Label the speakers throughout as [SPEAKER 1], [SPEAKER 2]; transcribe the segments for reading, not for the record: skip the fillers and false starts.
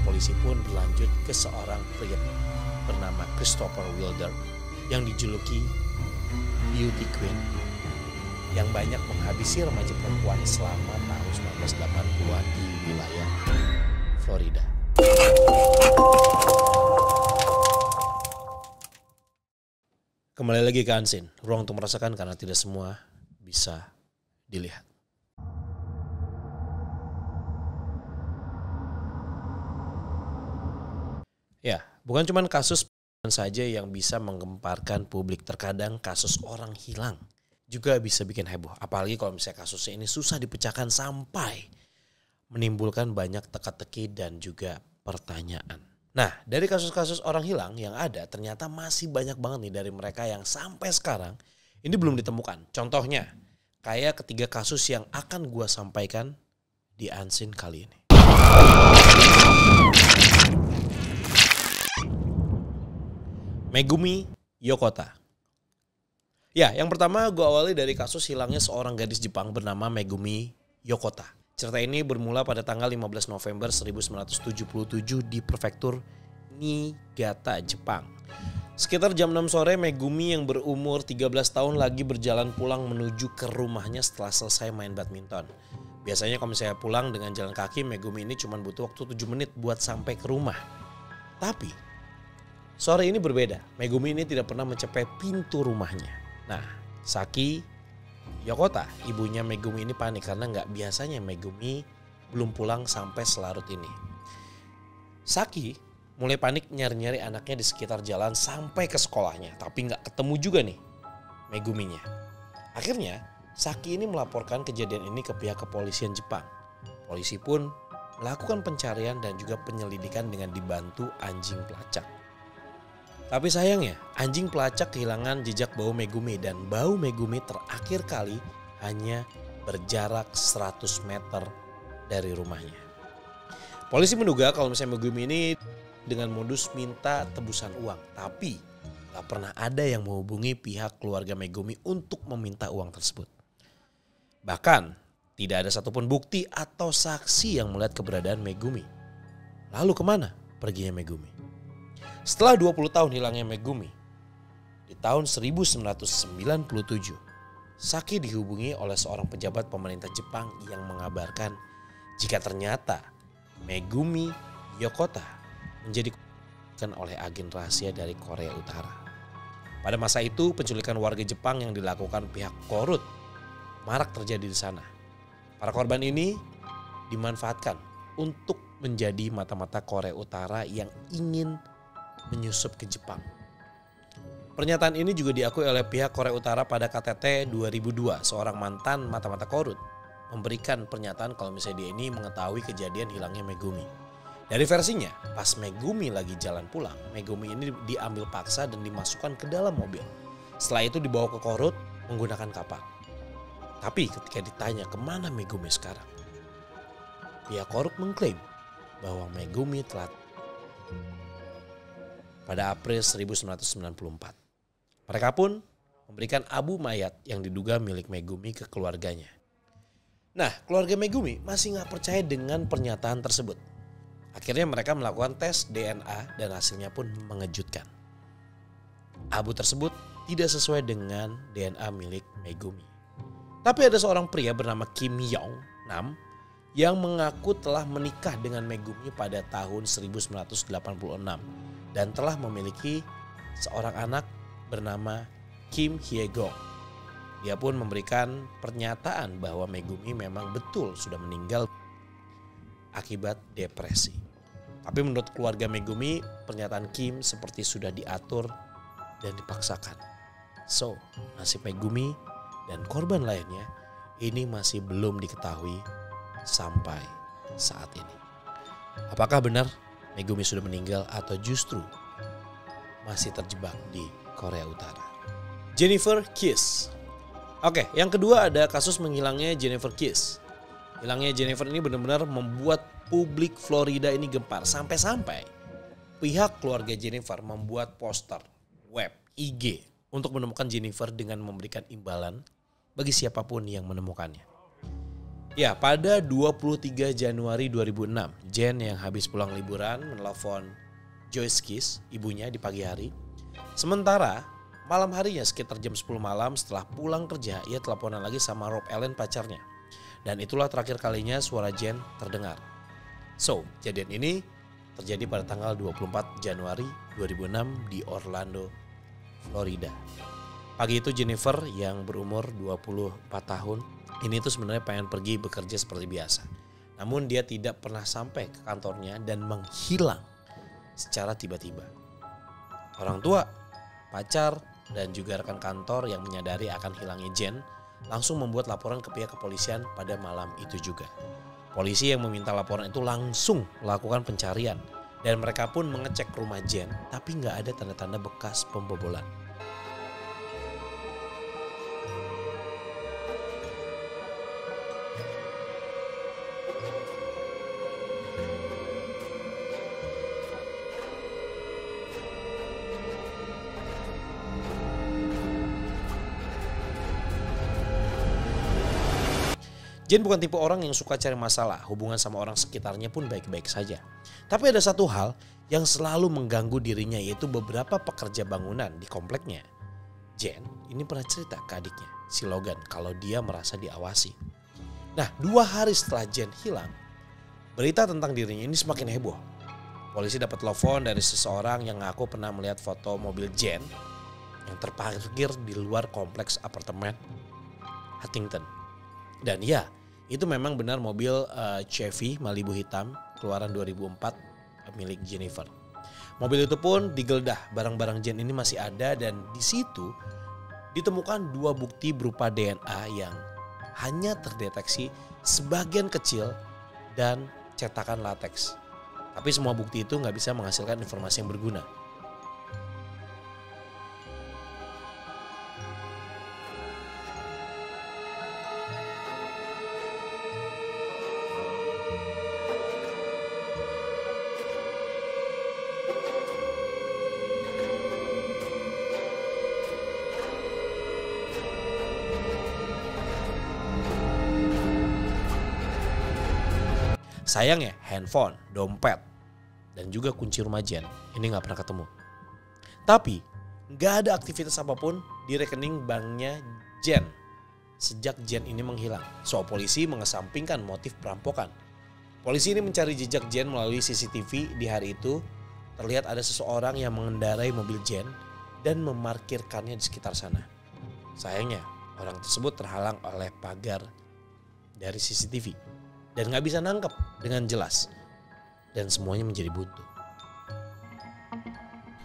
[SPEAKER 1] polisi pun berlanjut ke seorang pria bernama Christopher Wilder yang dijuluki Beauty Queen yang banyak menghabisi remaja perempuan selama tahun 1980-an di wilayah Florida. Kembali lagi ke Unseen, ruang untuk merasakan karena tidak semua bisa dilihat. Ya, bukan cuma kasus saja yang bisa menggemparkan publik. Terkadang kasus orang hilang juga bisa bikin heboh. Apalagi kalau misalnya kasusnya ini susah dipecahkan sampai menimbulkan banyak teka-teki dan juga pertanyaan. Nah, dari kasus-kasus orang hilang yang ada ternyata masih banyak banget nih dari mereka yang sampai sekarang ini belum ditemukan. Contohnya, kayak ketiga kasus yang akan gue sampaikan di Unseen kali ini. Megumi Yokota. Ya, yang pertama gue awali dari kasus hilangnya seorang gadis Jepang bernama Megumi Yokota. Cerita ini bermula pada tanggal 15 November 1977 di prefektur Niigata, Jepang. Sekitar jam 6 sore, Megumi yang berumur 13 tahun lagi berjalan pulang menuju ke rumahnya setelah selesai main badminton. Biasanya kalau misalnya pulang dengan jalan kaki, Megumi ini cuma butuh waktu 7 menit buat sampai ke rumah. Tapi sore ini berbeda. Megumi ini tidak pernah mencapai pintu rumahnya. Nah, Saki Yokota, ibunya Megumi ini panik karena nggak biasanya Megumi belum pulang sampai selarut ini. Saki mulai panik nyari-nyari anaknya di sekitar jalan sampai ke sekolahnya, tapi nggak ketemu juga nih Meguminya. Akhirnya Saki ini melaporkan kejadian ini ke pihak kepolisian Jepang. Polisi pun melakukan pencarian dan juga penyelidikan dengan dibantu anjing pelacak. Tapi sayangnya anjing pelacak kehilangan jejak bau Megumi dan bau Megumi terakhir kali hanya berjarak 100 meter dari rumahnya. Polisi menduga kalau misalnya Megumi ini dengan modus minta tebusan uang, tapi gak pernah ada yang menghubungi pihak keluarga Megumi untuk meminta uang tersebut. Bahkan tidak ada satupun bukti atau saksi yang melihat keberadaan Megumi. Lalu kemana perginya Megumi? Setelah 20 tahun hilangnya Megumi, di tahun 1997, Saki dihubungi oleh seorang pejabat pemerintah Jepang yang mengabarkan jika ternyata Megumi Yokota menjadi dilakukan oleh agen rahasia dari Korea Utara. Pada masa itu, penculikan warga Jepang yang dilakukan pihak Korut marak terjadi di sana. Para korban ini dimanfaatkan untuk menjadi mata-mata Korea Utara yang ingin menyusup ke Jepang. Pernyataan ini juga diakui oleh pihak Korea Utara pada KTT 2002. Seorang mantan mata-mata Korut memberikan pernyataan kalau misalnya dia ini mengetahui kejadian hilangnya Megumi. Dari versinya, pas Megumi lagi jalan pulang, Megumi ini diambil paksa dan dimasukkan ke dalam mobil. Setelah itu dibawa ke Korut menggunakan kapal. Tapi ketika ditanya kemana Megumi sekarang, pihak Korut mengklaim bahwa Megumi telah pada April 1994. Mereka pun memberikan abu mayat yang diduga milik Megumi ke keluarganya. Nah, keluarga Megumi masih gak percaya dengan pernyataan tersebut. Akhirnya mereka melakukan tes DNA dan hasilnya pun mengejutkan. Abu tersebut tidak sesuai dengan DNA milik Megumi. Tapi ada seorang pria bernama Kim Yong Nam yang mengaku telah menikah dengan Megumi pada tahun 1986 dan telah memiliki seorang anak bernama Kim Hye-gong. Dia pun memberikan pernyataan bahwa Megumi memang betul sudah meninggal akibat depresi. Tapi menurut keluarga Megumi, pernyataan Kim seperti sudah diatur dan dipaksakan. So, nasib Megumi dan korban lainnya ini masih belum diketahui sampai saat ini. Apakah benar Megumi sudah meninggal atau justru masih terjebak di Korea Utara? Jennifer Kiss. Oke, yang kedua ada kasus menghilangnya Jennifer Kiss. Hilangnya Jennifer ini benar-benar membuat publik Florida ini gempar. Sampai-sampai pihak keluarga Jennifer membuat poster, web, IG untuk menemukan Jennifer dengan memberikan imbalan bagi siapapun yang menemukannya. Ya, pada 23 Januari 2006, Jen yang habis pulang liburan menelpon Joyce Kiss, ibunya di pagi hari. Sementara malam harinya sekitar jam 10 malam setelah pulang kerja, ia teleponan lagi sama Rob Allen pacarnya. Dan itulah terakhir kalinya suara Jen terdengar. So, kejadian ini terjadi pada tanggal 24 Januari 2006 di Orlando, Florida. Pagi itu Jennifer yang berumur 24 tahun ini tuh sebenarnya pengen pergi bekerja seperti biasa. Namun dia tidak pernah sampai ke kantornya dan menghilang secara tiba-tiba. Orang tua, pacar, dan juga rekan kantor yang menyadari akan hilangnya Jen langsung membuat laporan ke pihak kepolisian pada malam itu juga. Polisi yang meminta laporan itu langsung melakukan pencarian dan mereka pun mengecek rumah Jen tapi nggak ada tanda-tanda bekas pembobolan. Jen bukan tipe orang yang suka cari masalah, hubungan sama orang sekitarnya pun baik-baik saja. Tapi ada satu hal yang selalu mengganggu dirinya yaitu beberapa pekerja bangunan di kompleknya. Jen ini pernah cerita ke adiknya, si Logan, kalau dia merasa diawasi. Nah, 2 hari setelah Jen hilang, berita tentang dirinya ini semakin heboh. Polisi dapat telepon dari seseorang yang ngaku pernah melihat foto mobil Jen yang terparkir di luar kompleks apartemen Huntington. Dan ya, itu memang benar mobil Chevy Malibu hitam keluaran 2004 milik Jennifer. Mobil itu pun digeledah, barang-barang Jen ini masih ada dan di situ ditemukan 2 bukti berupa DNA yang hanya terdeteksi sebagian kecil dan cetakan latex. Tapi semua bukti itu nggak bisa menghasilkan informasi yang berguna. Sayangnya handphone, dompet, dan juga kunci rumah Jen ini gak pernah ketemu. Tapi gak ada aktivitas apapun di rekening banknya Jen sejak Jen ini menghilang. So polisi mengesampingkan motif perampokan. Polisi ini mencari jejak Jen melalui CCTV di hari itu. Terlihat ada seseorang yang mengendarai mobil Jen dan memarkirkannya di sekitar sana. Sayangnya orang tersebut terhalang oleh pagar dari CCTV. Dan gak bisa nangkep dengan jelas. Dan semuanya menjadi buntu.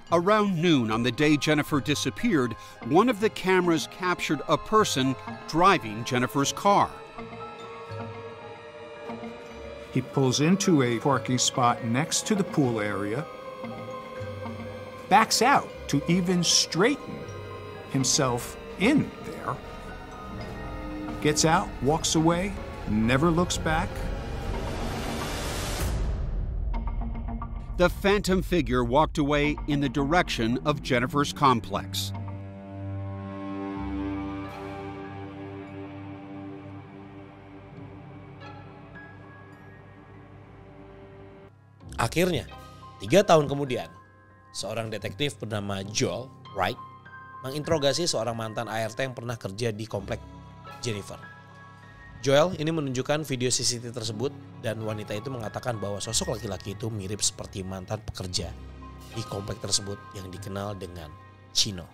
[SPEAKER 2] Around noon on the day Jennifer disappeared, one of the cameras captured a person driving Jennifer's car.
[SPEAKER 3] He pulls into a parking spot next to the pool area, backs out to even straighten himself in there, gets out, walks away, never looks back.
[SPEAKER 2] The phantom figure walked away in the direction of Jennifer's complex.
[SPEAKER 1] Akhirnya, 3 tahun kemudian, seorang detektif bernama Joel Wright menginterogasi seorang mantan ART yang pernah kerja di komplek Jennifer. Joel ini menunjukkan video CCTV tersebut dan wanita itu mengatakan bahwa sosok laki-laki itu mirip seperti mantan pekerja di komplek tersebut yang dikenal dengan Chino.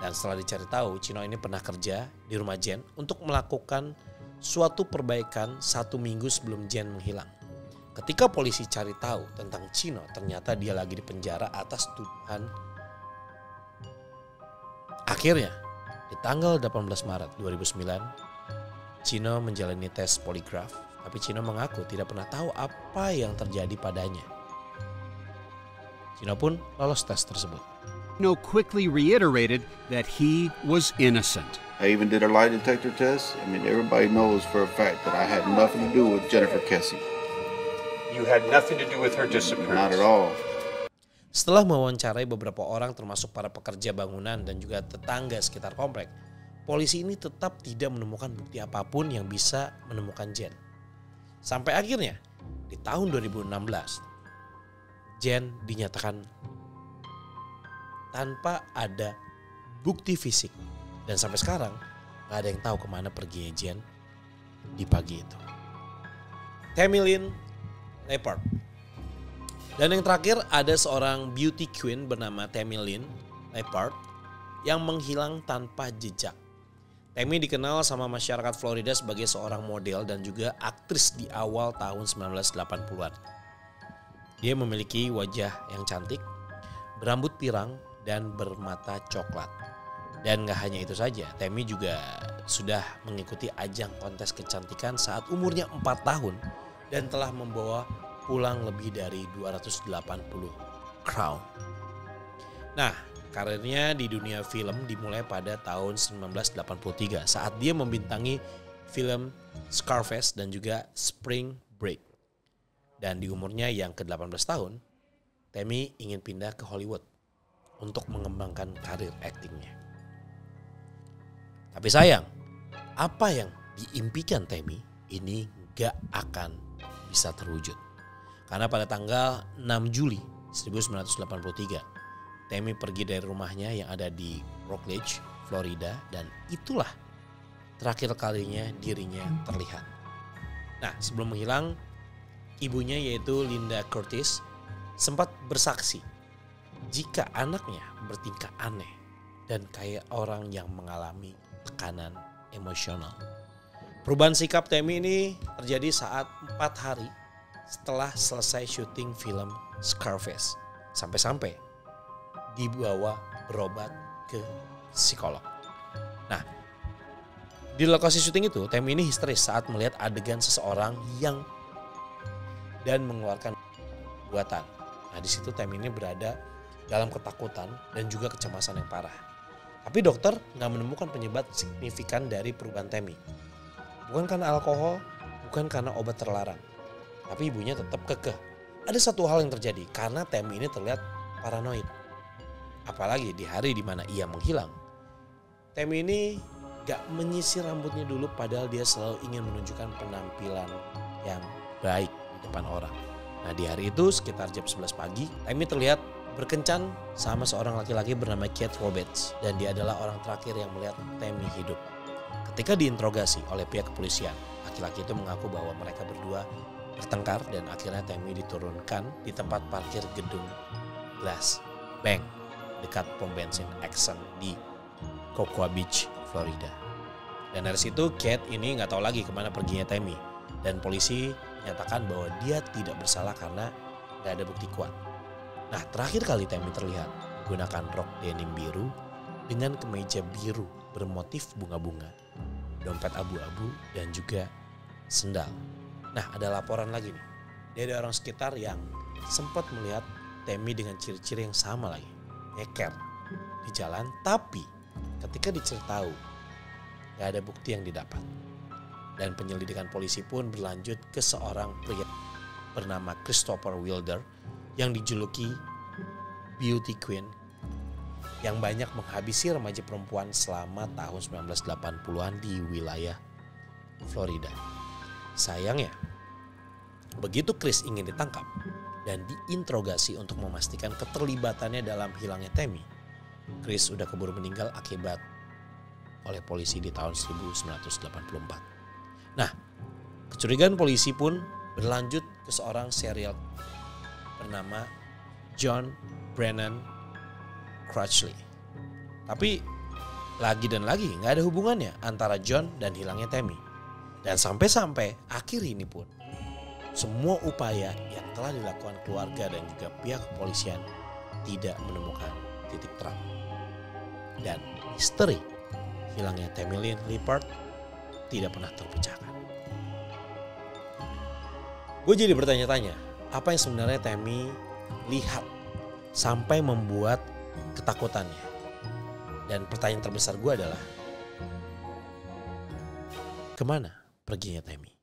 [SPEAKER 1] Dan setelah dicari tahu, Chino ini pernah kerja di rumah Jen untuk melakukan suatu perbaikan 1 minggu sebelum Jen menghilang. Ketika polisi cari tahu tentang Chino, ternyata dia lagi di penjara atas tuduhan. Akhirnya, di tanggal 18 Maret 2009, Chino menjalani tes poligraf, tapi Chino mengaku tidak pernah tahu apa yang terjadi padanya. Chino pun lolos tes tersebut.
[SPEAKER 2] Chino quickly reiterated that he was innocent.
[SPEAKER 4] I even did a lie detector test. I mean, everybody knows for a fact that I had nothing to do with Jennifer Kessie.
[SPEAKER 5] You had nothing to do with her disappearance?
[SPEAKER 4] Not at all.
[SPEAKER 1] Setelah mewawancarai beberapa orang termasuk para pekerja bangunan dan juga tetangga sekitar komplek, polisi ini tetap tidak menemukan bukti apapun yang bisa menemukan Jen. Sampai akhirnya di tahun 2016 Jen dinyatakan tanpa ada bukti fisik. Dan sampai sekarang gak ada yang tahu kemana perginya Jen di pagi itu. Tammy Lynn Leppard. Dan yang terakhir ada seorang beauty queen bernama Tammy Lynn Leppard yang menghilang tanpa jejak. Tammy dikenal sama masyarakat Florida sebagai seorang model dan juga aktris di awal tahun 1980-an. Dia memiliki wajah yang cantik, berambut pirang, dan bermata coklat. Dan gak hanya itu saja, Tammy juga sudah mengikuti ajang kontes kecantikan saat umurnya 4 tahun dan telah membawa pulang lebih dari 280 crown. Nah, karirnya di dunia film dimulai pada tahun 1983 saat dia membintangi film Scarface dan juga Spring Break. Dan di umurnya yang ke-18 tahun, Tammy ingin pindah ke Hollywood untuk mengembangkan karir aktingnya. Tapi sayang, apa yang diimpikan Tammy ini gak akan bisa terwujud. Karena pada tanggal 6 Juli 1983, Tammy pergi dari rumahnya yang ada di Rockledge, Florida, dan itulah terakhir kalinya dirinya terlihat. Nah, sebelum menghilang, ibunya yaitu Linda Curtis sempat bersaksi jika anaknya bertingkah aneh dan kayak orang yang mengalami tekanan emosional. Perubahan sikap Tammy ini terjadi saat 4 hari setelah selesai syuting film Scarface. Sampai-sampai dibawa berobat ke psikolog. Nah, di lokasi syuting itu Tammy ini histeris saat melihat adegan seseorang yang dan mengeluarkan buatan. Nah, di situ Tammy ini berada dalam ketakutan dan juga kecemasan yang parah. Tapi dokter gak menemukan penyebab signifikan dari perubahan Tammy. Bukan karena alkohol, bukan karena obat terlarang. Tapi ibunya tetap kekeh. Ada satu hal yang terjadi karena Tammy ini terlihat paranoid. Apalagi di hari dimana ia menghilang. Tammy ini gak menyisir rambutnya dulu padahal dia selalu ingin menunjukkan penampilan yang baik di depan orang. Nah, di hari itu sekitar jam 11 pagi, Tammy terlihat berkencan sama seorang laki-laki bernama Keith Roberts dan dia adalah orang terakhir yang melihat Tammy hidup. Ketika diinterogasi oleh pihak kepolisian, laki-laki itu mengaku bahwa mereka berdua bertengkar dan akhirnya Tammy diturunkan di tempat parkir gedung Glass Bank dekat pom bensin Exxon di Cocoa Beach, Florida. Dan dari situ Keith ini nggak tahu lagi kemana perginya Tammy dan polisi menyatakan bahwa dia tidak bersalah karena nggak ada bukti kuat. Nah, terakhir kali Tammy terlihat menggunakan rok denim biru dengan kemeja biru bermotif bunga-bunga, dompet abu-abu, dan juga sendal. Nah, ada laporan lagi nih dari orang sekitar yang sempat melihat Tammy dengan ciri-ciri yang sama lagi, nyeker di jalan, tapi ketika dicari tahu gak ada bukti yang didapat. Dan penyelidikan polisi pun berlanjut ke seorang pria bernama Christopher Wilder yang dijuluki Beauty Queen yang banyak menghabisi remaja perempuan selama tahun 1980-an di wilayah Florida. Sayangnya, begitu Chris ingin ditangkap dan diinterogasi untuk memastikan keterlibatannya dalam hilangnya Tammy, Chris sudah keburu meninggal akibat oleh polisi di tahun 1984. Nah, kecurigaan polisi pun berlanjut ke seorang serial bernama John Brennan Crutchley. Tapi lagi dan lagi gak ada hubungannya antara John dan hilangnya Tammy. Dan sampai-sampai akhir ini pun semua upaya yang telah dilakukan keluarga dan juga pihak kepolisian tidak menemukan titik terang. Dan misteri hilangnya Tammy Lynn Leppard tidak pernah terpecahkan. Gue jadi bertanya-tanya, apa yang sebenarnya Tammy lihat sampai membuat ketakutannya? Dan pertanyaan terbesar gue adalah, kemana perginya Tammy?